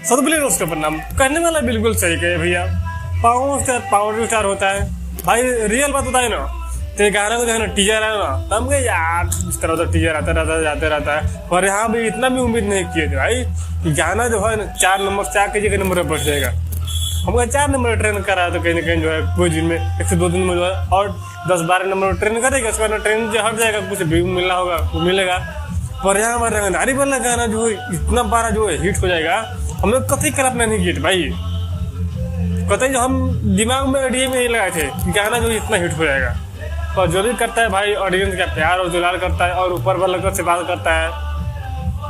सदुपले उसका प्रणाम करने वाला बिल्कुल सही कहे भैया। पावर स्टार होता है भाई, रियल बात बताए ना। तो गाना को जो है ना टीजर है ना, तो हम कहे यार इस तरह तो टीजर आता रहता है जाते रहता है। और यहाँ भी इतना भी उम्मीद नहीं किए थे भाई कि गाना जो है ना 4 नंबर से आके जगह नंबर पर बढ़ जाएगा। हमको 4 नंबर ट्रेन करा तो कहीं ना कहीं जो है कोई दिन में 1 से 2 दिन में जो है और 10-12 नंबर ट्रेन करेगा। उसके बाद ट्रेन जो हट जाएगा, कुछ भी मिलना होगा वो मिलेगा। पर यहाँ हमारे रंगदारी वाला गाना जो है इतना बारा जो है हिट हो जाएगा, हम लोग कतई कल्पना नहीं किए भाई। कतई जो हम दिमाग में आइडिया में नहीं लगाए थे कि गाना जो इतना हिट हो जाएगा। और जो भी करता है भाई ऑडियंस का प्यार और दुलार करता है और ऊपर वाला से बात करता है।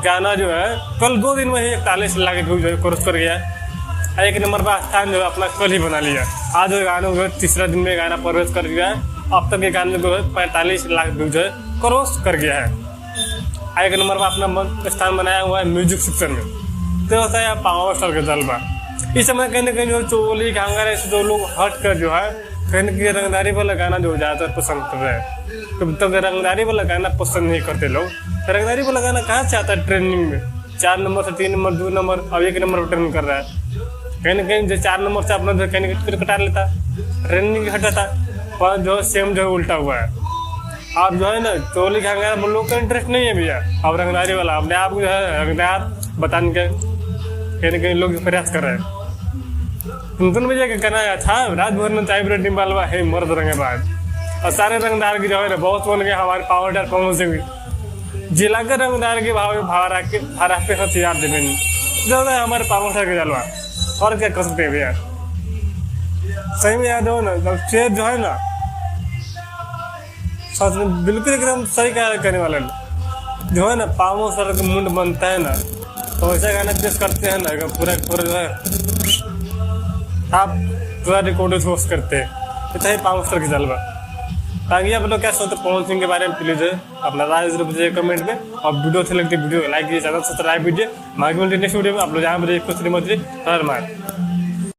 गाना जो है कल 2 दिन में ही 41 लाख व्यूज जो है क्रॉस कर गया। 1 नंबर पर स्थान जो है अपना कल ही बना लिया। आज जो गाना जो है 3रा दिन में गाना प्रवेश कर गया है। अब तक ये गाने जो है 45 लाख व्यूज जो है क्रॉस कर गया है। 1 नंबर पर अपना स्थान बनाया हुआ है म्यूजिक सेक्शन में। तो होता है पावर स्टार के जलवा। इस समय कहीं ना कहीं जो चोली घांगर ऐसे जो लोग हट कर जो है कहीं ना कहीं रंगदारी वाला गाना जो ज्यादातर पसंद कर रहे हैं। तो तक रंगदारी वाला गाना पसंद नहीं करते लोग। तो रंगदारी वाला गाना कहाँ से आता है ट्रेंडिंग में? 4 नंबर से 3 नंबर 2 नंबर अब 1 नंबर पर ट्रेंड कर रहा है। कहीं ना कहीं जो 4 नंबर से अपना जो कहीं टिकट कटा लेता, ट्रेंडिंग हटाता, पर जो सेम जो है उल्टा हुआ है। आप जो है ना चोली घांगर लोग का इंटरेस्ट नहीं है भैया। अब रंगदारी वाला अपने आप जो है रंगदार बताने के कहीं ना कहीं लोग प्रयास कर रहे हैं। तुम भैया का कहना था रात भर में चाय ब्रेड निकालवा है मर्द रंगे बाद। और सारे रंगदार की जो है ना बहुत बन गए हमारे पावर स्टार पवन सिंह जिला के रंगदार के भाड़ा पे हथियार देवे जो है हमारे पावर स्टार के जलवा। और क्या कर सकते हैं भैया? सही में याद हो ना जब शेर जो है ना सच में बिल्कुल एकदम सही करने वाले जो है ना पावर स्टार का मुंड बनता है ना, तो वैसा गाना पेश करते हैं ना पूरा जो है आप पूरा रिकॉर्ड होस्ट करते हैं। इतना ही पावर स्टार की जलवा। ताकि आप लोग क्या सोचते पवन सिंह के बारे में प्लीज अपना राय जरूर मुझे कमेंट में। और वीडियो अच्छी लगती है वीडियो लाइक कीजिए, चैनल सब्सक्राइब कीजिए। नेक्स्ट वीडियो में आप लोग जहाँ मुझे कुछ नहीं मत